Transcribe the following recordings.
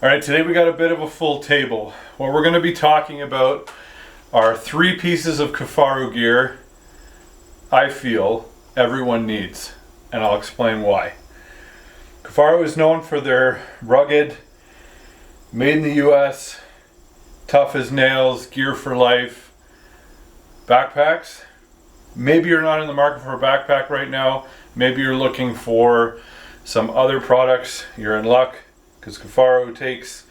Alright, today we got a bit of a full table. What we're going to be talking about are 3 pieces of Kifaru gear I feel everyone needs, and I'll explain why. Kifaru is known for their rugged, made in the US, tough as nails, gear for life backpacks. Maybe you're not in the market for a backpack right now. Maybe you're looking for some other products. You're in luck, because Kifaru takes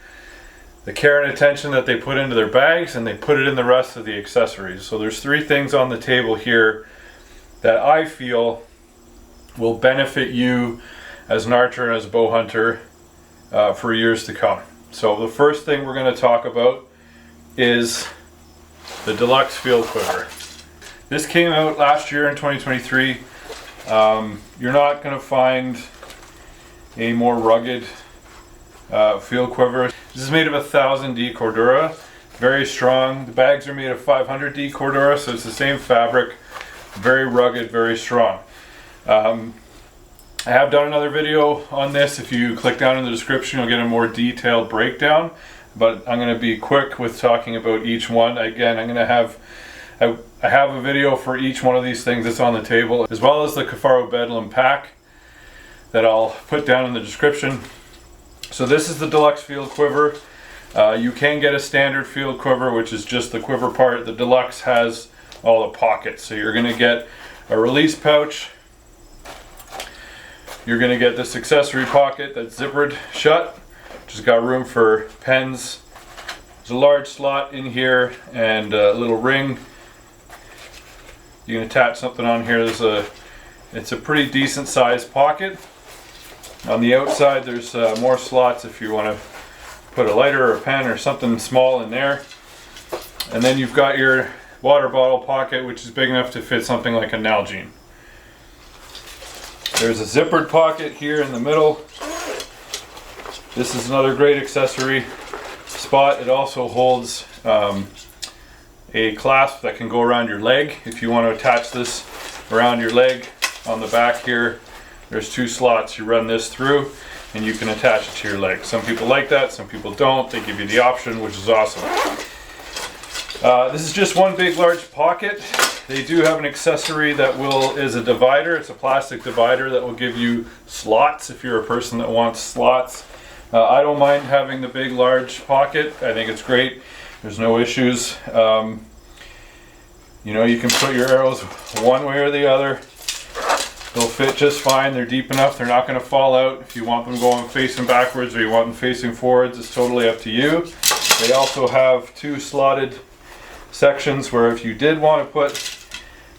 the care and attention that they put into their bags and they put it in the rest of the accessories. So there's 3 things on the table here that I feel will benefit you as an archer and as a bow hunter for years to come. So the first thing we're going to talk about is the deluxe field quiver. This came out last year in 2023. You're not going to find a more rugged field quiver. This is made of 1000D Cordura, very strong. The bags are made of 500D Cordura, so it's the same fabric, very rugged, very strong. I have done another video on this. If you click down in the description, you'll get a more detailed breakdown, but I'm going to be quick with talking about each one. Again, I have a video for each one of these things that's on the table, as well as the Kifaru Bedlam pack that I'll put down in the description. So this is the deluxe field quiver. You can get a standard field quiver, which is just the quiver part. The deluxe has all the pockets. So you're going to get a release pouch. You're going to get this accessory pocket that's zippered shut, which has got room for pens. There's a large slot in here and a little ring. You can attach something on here. It's a pretty decent sized pocket. On the outside there's more slots if you want to put a lighter or a pen or something small in there. And then you've got your water bottle pocket, which is big enough to fit something like a Nalgene. There's a zippered pocket here in the middle. This is another great accessory spot. It also holds a clasp that can go around your leg. If you want to attach this around your leg on the back here, there's 2 slots. You run this through and you can attach it to your leg. Some people like that, some people don't. They give you the option, which is awesome. This is just one big large pocket. They do have an accessory that is a divider. It's a plastic divider that will give you slots if you're a person that wants slots. I don't mind having the big large pocket. I think it's great. There's no issues. You know, you can put your arrows one way or the other. They'll fit just fine. They're deep enough. They're not going to fall out. If you want them going facing backwards or you want them facing forwards, it's totally up to you. They also have 2 slotted sections where if you did want to put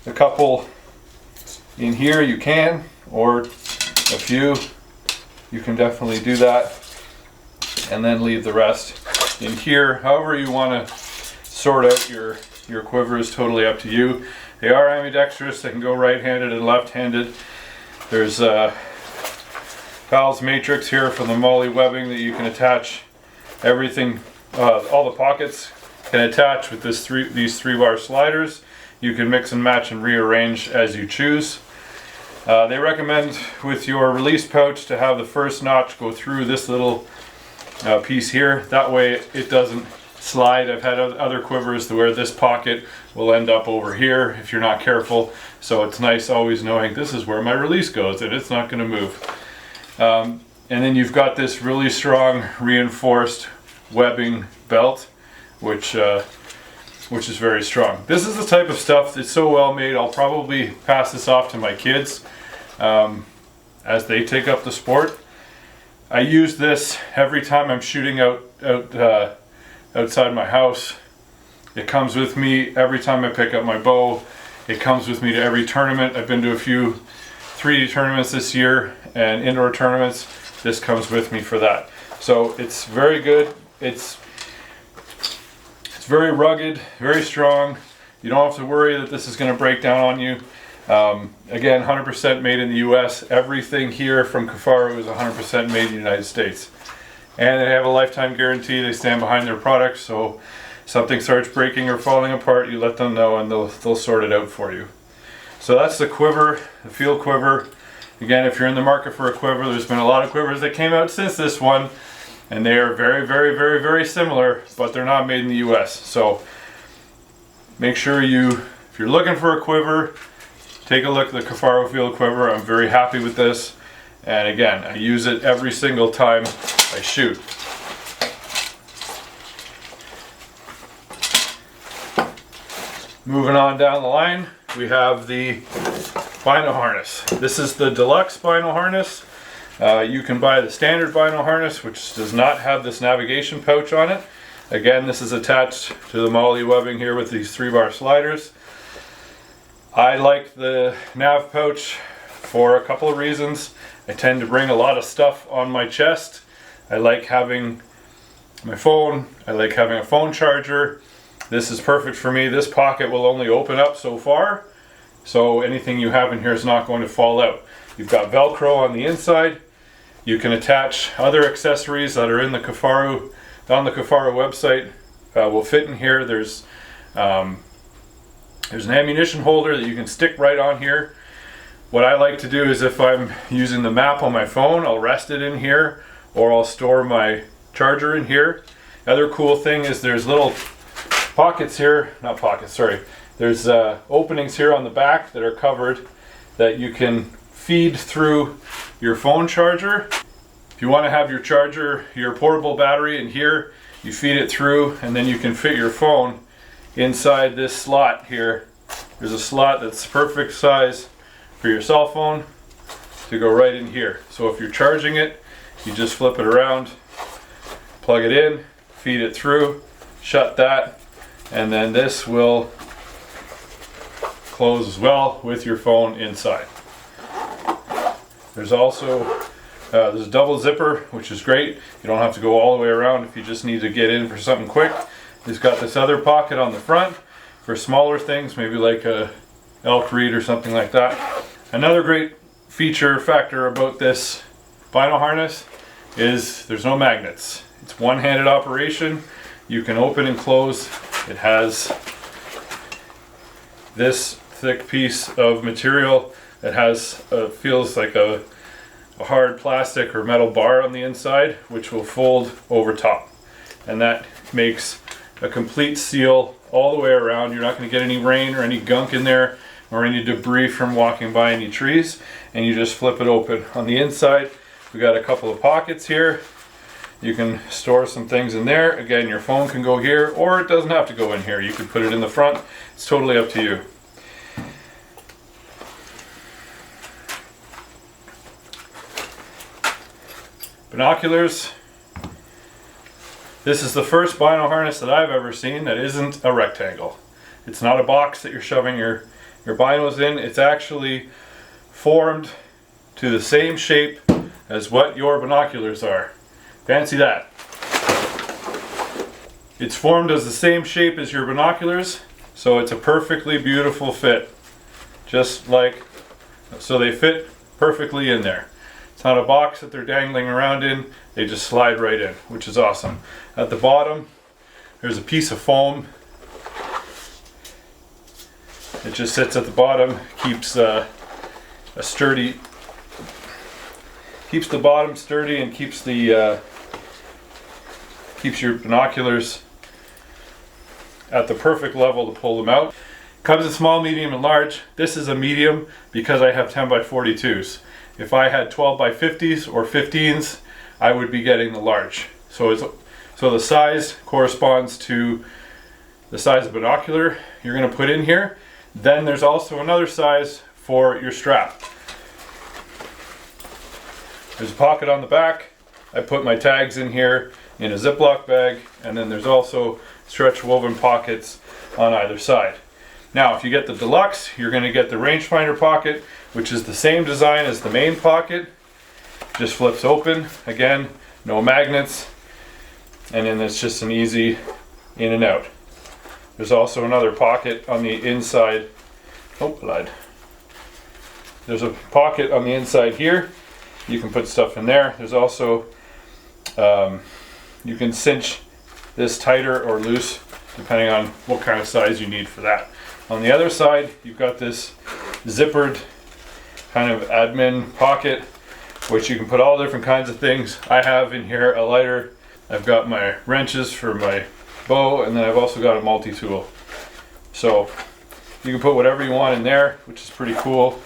a couple in here, you can, or a few. You can definitely do that, and then leave the rest in here. However you want to sort out your quiver is totally up to you. They are ambidextrous. They can go right-handed and left-handed. There's Val's matrix here for the molly webbing that you can attach everything. All the pockets can attach with these 3-bar sliders. You can mix and match and rearrange as you choose. They recommend with your release pouch to have the first notch go through this little piece here. That way it doesn't slide. I've had other quivers to where this pocket will end up over here if you're not careful. So it's nice always knowing this is where my release goes and it's not going to move. And then you've got this really strong reinforced webbing belt, which is very strong. This is the type of stuff that's so well made. I'll probably pass this off to my kids as they take up the sport. I use this every time I'm shooting outside my house. It comes with me every time I pick up my bow. It comes with me to every tournament. I've been to a few 3D tournaments this year and indoor tournaments. This comes with me for that. So it's very good. It's very rugged, very strong. You don't have to worry that this is going to break down on you. Again, 100% made in the US. Everything here from Kifaru is 100% made in the United States. And they have a lifetime guarantee. They stand behind their products, so something starts breaking or falling apart, you let them know and they'll sort it out for you. So that's the quiver, the field quiver. Again, if you're in the market for a quiver, there's been a lot of quivers that came out since this one. and they are very, very, very, very similar, but they're not made in the US. So make sure if you're looking for a quiver, take a look at the Kifaru Field Quiver. I'm very happy with this, and again, I use it every single time I shoot. Moving on down the line, we have the Bino harness. This is the deluxe Bino harness. You can buy the standard Bino harness, which does not have this navigation pouch on it. Again, this is attached to the MOLLE webbing here with these 3-bar sliders. I like the nav pouch for a couple of reasons. I tend to bring a lot of stuff on my chest. I like having my phone. I like having a phone charger. This is perfect for me. This pocket will only open up so far, so anything you have in here is not going to fall out. You've got Velcro on the inside. You can attach other accessories that are in the Kifaru, on the Kifaru website, will fit in here. There's an ammunition holder that you can stick right on here. What I like to do is if I'm using the map on my phone, I'll rest it in here, or I'll store my charger in here. The other cool thing is there's little pockets here, not pockets, sorry. There's openings here on the back that are covered that you can feed through your phone charger. If you want to have your charger, your portable battery in here, you feed it through, and then you can fit your phone inside this slot here. There's a slot that's perfect size for your cell phone to go right in here. So if you're charging it, you just flip it around, plug it in, feed it through, shut that, and then this will close as well with your phone inside. There's also there's a double zipper, which is great. You don't have to go all the way around if you just need to get in for something quick. It's got this other pocket on the front for smaller things, maybe like a elk reed or something like that. Another great feature factor about this Bino harness is there's no magnets. It's one-handed operation. You can open and close. It has this thick piece of material that has feels like a hard plastic or metal bar on the inside, which will fold over top, and that makes a complete seal all the way around. You're not going to get any rain or any gunk in there or any debris from walking by any trees, and you just flip it open. On the inside, we got a couple of pockets here. You can store some things in there. Again, your phone can go here, or it doesn't have to go in here. You can put it in the front. It's totally up to you. Binoculars. This is the first Bino harness that I've ever seen that isn't a rectangle. It's not a box that you're shoving your binos in. It's actually formed to the same shape as what your binoculars are. Fancy that. It's formed as the same shape as your binoculars, so it's a perfectly beautiful fit. Just like, so they fit perfectly in there. It's not a box that they're dangling around in, they just slide right in, which is awesome. At the bottom, there's a piece of foam. It just sits at the bottom, keeps the bottom sturdy, and keeps your binoculars at the perfect level to pull them out. Comes in small, medium, and large. This is a medium because I have 10 by 42s. If I had 12 by 50s or 15s, I would be getting the large. So the size corresponds to the size of binocular you're going to put in here. Then there's also another size for your strap. There's a pocket on the back. I put my tags in here in a Ziploc bag, and then there's also stretch woven pockets on either side. Now, if you get the deluxe, you're going to get the rangefinder pocket, which is the same design as the main pocket. Just flips open. Again, no magnets, and then it's just an easy in and out. There's also another pocket on the inside. Oh, lied. There's a pocket on the inside here. You can put stuff in there. There's also, you can cinch this tighter or loose depending on what kind of size you need for that. On the other side, you've got this zippered kind of admin pocket, which you can put all different kinds of things. I have in here a lighter I've got my wrenches for my bow, and then I've also got a multi-tool. So you can put whatever you want in there, which is pretty cool.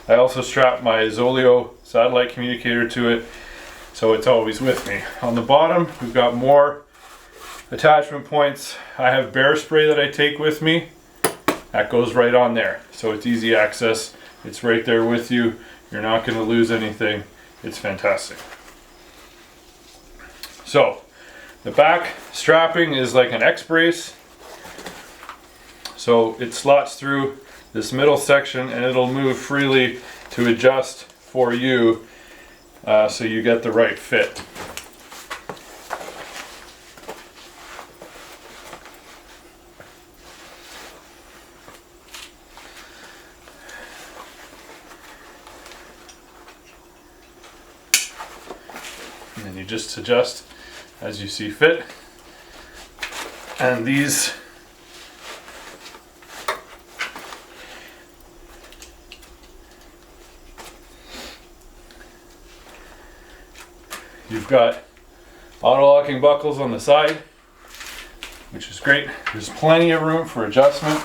I also strap my Zoleo satellite communicator to it, so it's always with me. On the bottom, we've got more attachment points. I have bear spray that I take with me. That goes right on there, so it's easy access. It's right there with you. You're not going to lose anything. It's fantastic. So the back strapping is like an X-brace. So it slots through this middle section and it'll move freely to adjust for you, so you get the right fit. And then you just adjust as you see fit. And these you've got auto-locking buckles on the side, which is great. There's plenty of room for adjustment,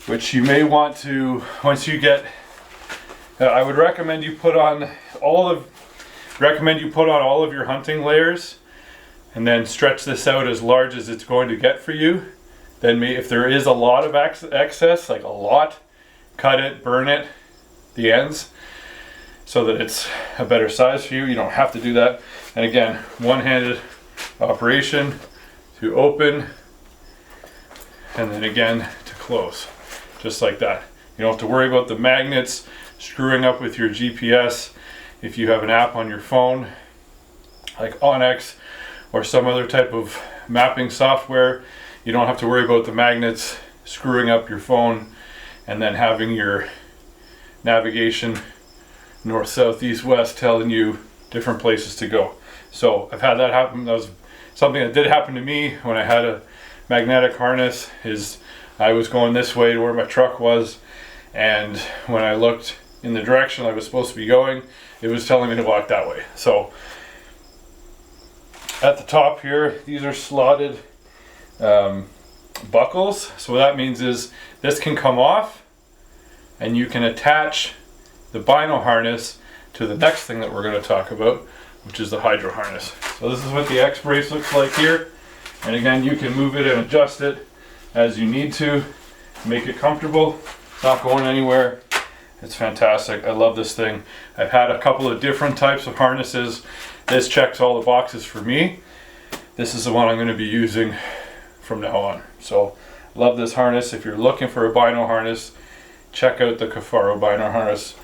which you may want to, once you get, I would recommend you put on all of your hunting layers and then stretch this out as large as it's going to get for you. Then if there is a lot of excess, like a lot, cut it, burn it, the ends, so that it's a better size for you. You don't have to do that. And again, one-handed operation to open, and then again to close, just like that. You don't have to worry about the magnets screwing up with your GPS. If you have an app on your phone, like Onyx or some other type of mapping software, you don't have to worry about the magnets screwing up your phone and then having your navigation north, south, east, west telling you different places to go. So I've had that happen. That was something that did happen to me when I had a magnetic harness. Is I was going this way to where my truck was, and when I looked in the direction I was supposed to be going, it was telling me to walk that way. So at the top here, these are slotted buckles. So what that means is this can come off and you can attach the Bino harness to the next thing that we're going to talk about, which is the hydro harness. So this is what the X-brace looks like here, and again, you can move it and adjust it as you need to make it comfortable. It's not going anywhere. It's fantastic. I love this thing. I've had a couple of different types of harnesses. This checks all the boxes for me. This is the one I'm going to be using from now on. So love this harness. If you're looking for a Bino harness, check out the Kifaru Bino harness.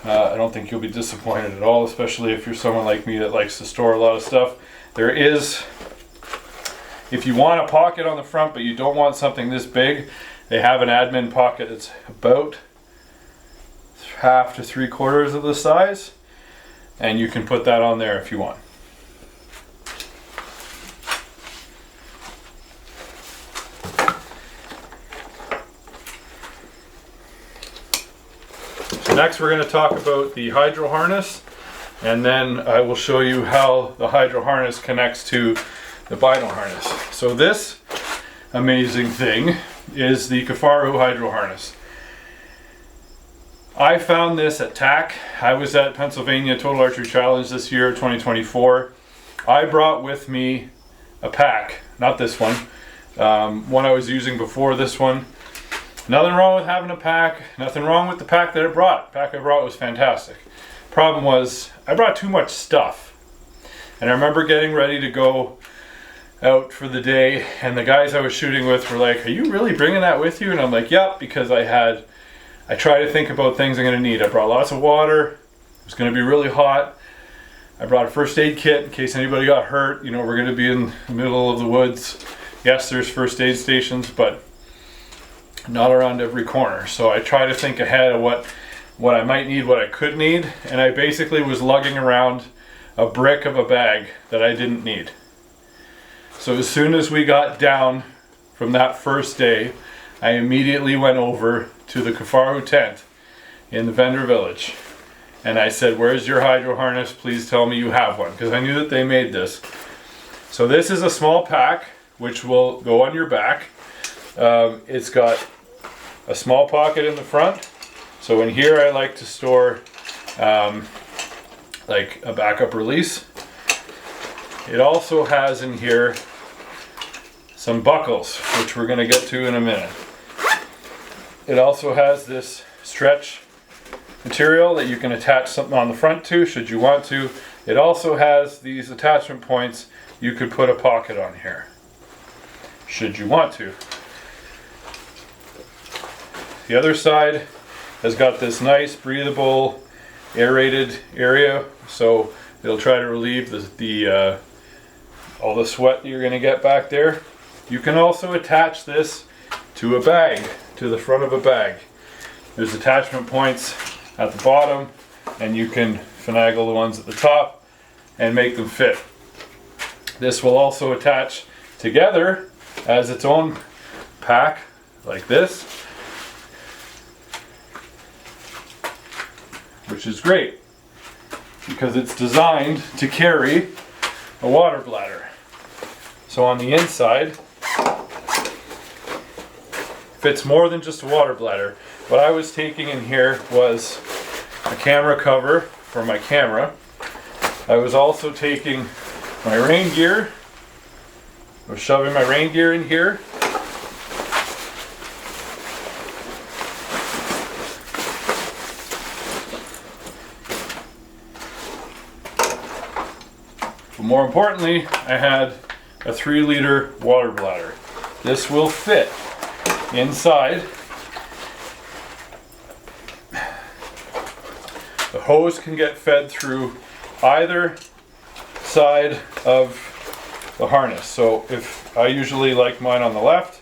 I don't think you'll be disappointed at all, especially if you're someone like me that likes to store a lot of stuff. There is, if you want a pocket on the front but you don't want something this big, they have an admin pocket that's about 1/2 to 3/4 of the size, and you can put that on there if you want. So next we're going to talk about the hydro harness, and then I will show you how the hydro harness connects to the Bino harness. So this amazing thing is the Kifaru hydro harness. I found this at TAC. I was at Pennsylvania Total Archery Challenge this year, 2024. I brought with me a pack, not this one, one I was using before this one. Nothing wrong with having a pack, nothing wrong with the pack that I brought. The pack I brought was fantastic. Problem was, I brought too much stuff. And I remember getting ready to go out for the day, and the guys I was shooting with were like, "Are you really bringing that with you?" And I'm like, "Yep," because I try to think about things I'm going to need. I brought lots of water. It was going to be really hot. I brought a first aid kit in case anybody got hurt. You know, we're going to be in the middle of the woods. Yes, there's first aid stations, but not around every corner. So I try to think ahead of what I might need, what I could need, and I basically was lugging around a brick of a bag that I didn't need. So as soon as we got down from that first day, I immediately went over to the Kifaru tent in the vendor village, and I said, "Where's your hydro harness? Please tell me you have one," because I knew that they made this. So this is a small pack which will go on your back. It's got a small pocket in the front. So in here I like to store like a backup release. It also has in here some buckles, which we're going to get to in a minute. It also has this stretch material that you can attach something on the front to should you want to. It also has these attachment points. You could put a pocket on here should you want to. The other side has got this nice breathable aerated area, so it'll try to relieve all the sweat you're going to get back there. You can also attach this to a bag, to the front of a bag. There's attachment points at the bottom, and you can finagle the ones at the top and make them fit. This will also attach together as its own pack, like this, which is great because it's designed to carry a water bladder. So on the inside, fits more than just a water bladder. What I was taking in here was a camera cover for my camera. I was also taking my rain gear. I was shoving my rain gear in here. But more importantly, I had a 3-liter water bladder. This will fit inside. The hose can get fed through either side of the harness. So if I usually like mine on the left,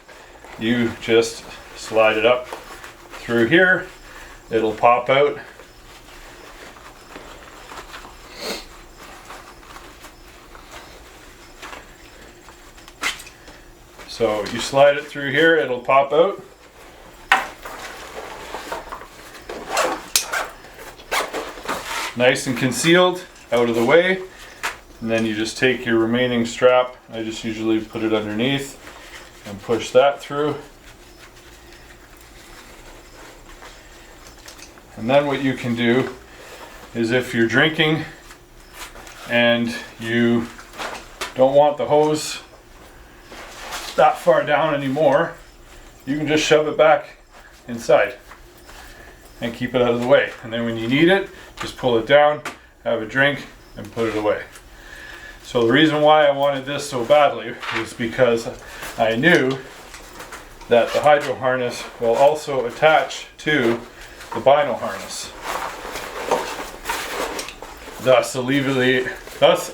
you just slide it up through here. It'll pop out. So you slide it through here, it'll pop out. Nice and concealed, out of the way. And then you just take your remaining strap. I just usually put it underneath and push that through. And then what you can do is, if you're drinking and you don't want the hose that far down anymore, you can just shove it back inside and keep it out of the way. And then when you need it, just pull it down, have a drink, and put it away. So the reason why I wanted this so badly was because I knew that the hydro harness will also attach to the Bino harness, thus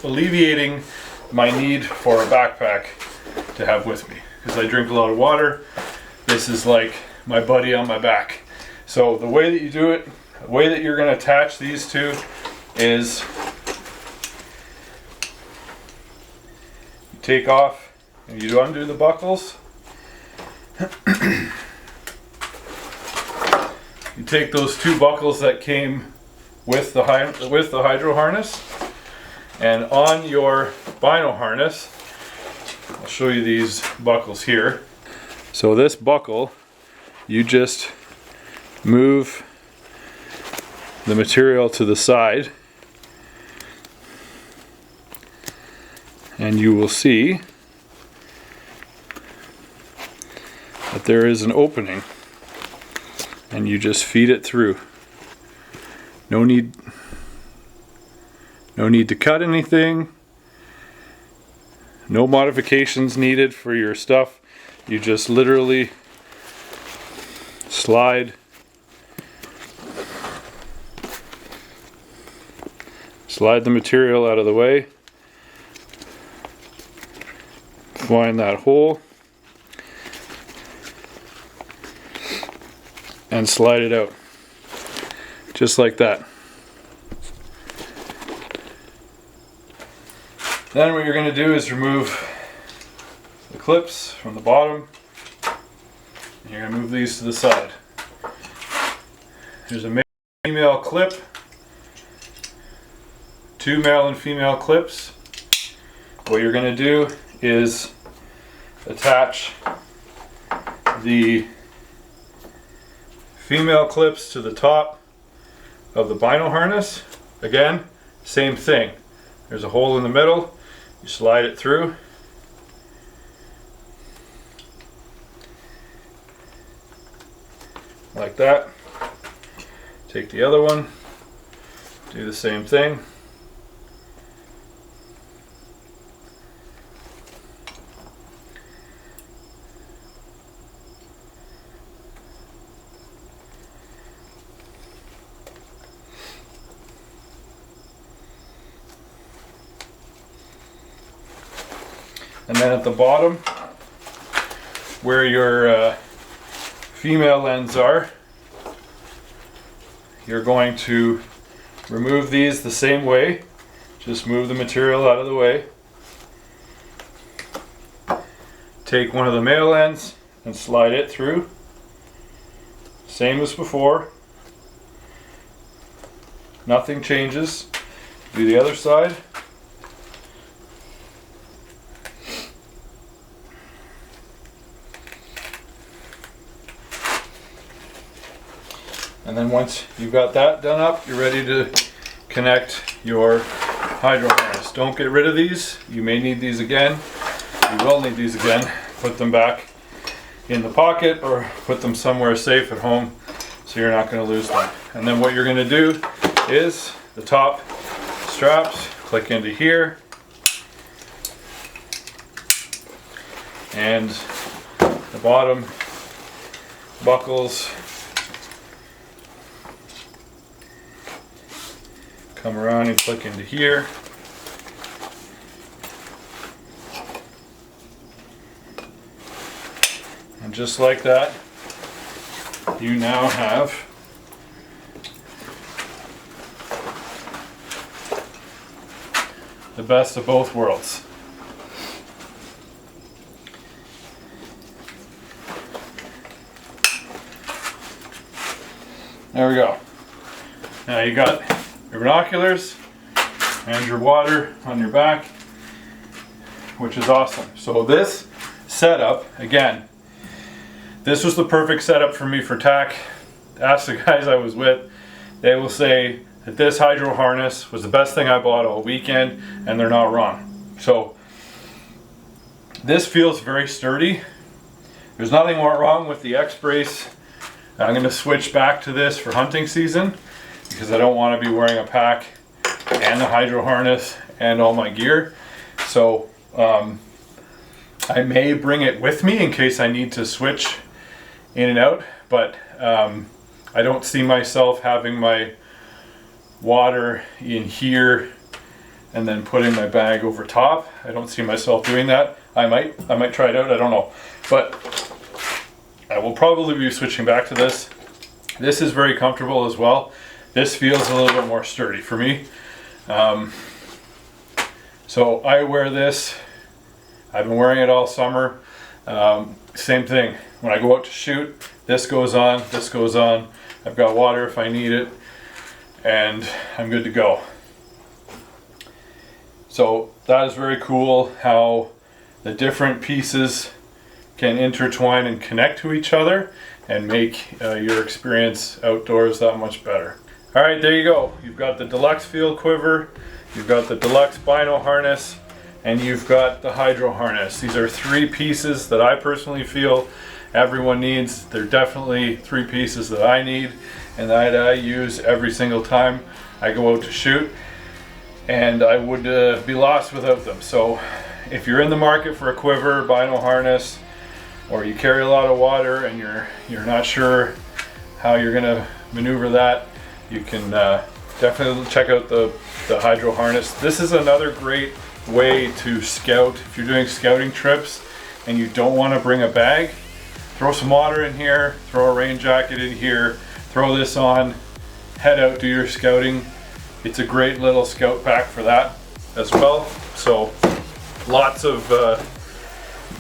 alleviating my need for a backpack to have with me, because I drink a lot of water. This is like my buddy on my back. So the way that you do it, the way that you're going to attach these two is you take off and you undo the buckles. You take those two buckles that came with the hydro harness, and on your Bino harness, I'll show you these buckles here. So this buckle, you just move the material to the side, and you will see that there is an opening, and you just feed it through. No need to cut anything. No modifications needed for your stuff. You just literally slide the material out of the way, find that hole, and slide it out just like that. Then what you're going to do is remove the clips from the bottom. You're going to move these to the side. There's a male and female clip, two male and female clips. what you're going to do is attach the female clips to the top of the Bino harness. Again, same thing. There's a hole in the middle. You slide it through. Like that. Take the other one. Do the same thing. And then at the bottom, where your female ends are, you're going to remove these the same way. Just move the material out of the way. Take one of the male ends and slide it through. Same as before. Nothing changes. Do the other side. And then once you've got that done up, you're ready to connect your hydro harness. Don't get rid of these. You may need these again. You will need these again. Put them back in the pocket or put them somewhere safe at home so you're not going to lose them. And then what you're going to do is the top straps click into here, and the bottom buckles come around and click into here. And just like that, you now have the best of both worlds. There we go. Now you got your binoculars and your water on your back, which is awesome. So this setup, again, this was the perfect setup for me for tack. Ask the guys I was with, they will say that this hydro harness was the best thing I bought all weekend, and they're not wrong. So this feels very sturdy. There's nothing more wrong with the X-Brace. I'm going to switch back to this for hunting season because I don't want to be wearing a pack and the hydro harness and all my gear. So I may bring it with me in case I need to switch in and out, but I don't see myself having my water in here and then putting my bag over top. I don't see myself doing that. I might try it out, I don't know. But I will probably be switching back to this. This is very comfortable as well. This feels a little bit more sturdy for me. So I wear this. I've been wearing it all summer. Same thing. When I go out to shoot, this goes on, this goes on. I've got water if I need it, and I'm good to go. So that is very cool how the different pieces can intertwine and connect to each other and make your experience outdoors that much better. All right, there you go. You've got the deluxe field quiver, you've got the deluxe Bino harness, and you've got the hydro harness. These are three pieces that I personally feel everyone needs. They're definitely three pieces that I need and that I use every single time I go out to shoot, and I would be lost without them. So if you're in the market for a quiver, Bino harness, or you carry a lot of water and you're not sure how you're gonna maneuver that, you can definitely check out the hydro harness. This is another great way to scout. If you're doing scouting trips and you don't want to bring a bag, throw some water in here, throw a rain jacket in here, throw this on, head out, do your scouting. It's a great little scout pack for that as well. So lots of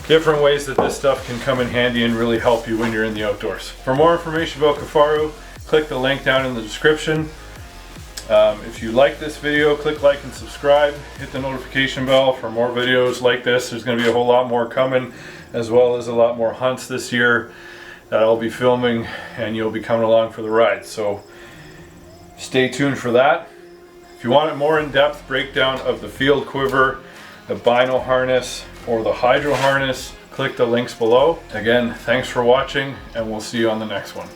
different ways that this stuff can come in handy and really help you when you're in the outdoors. For more information about Kifaru, click the link down in the description. If you like this video, click like and subscribe. Hit the notification bell for more videos like this. There's going to be a whole lot more coming, as well as a lot more hunts this year that I'll be filming, and you'll be coming along for the ride. So stay tuned for that. If you want a more in-depth breakdown of the field quiver, the Bino harness, or the hydro harness, click the links below. Again, thanks for watching, and we'll see you on the next one.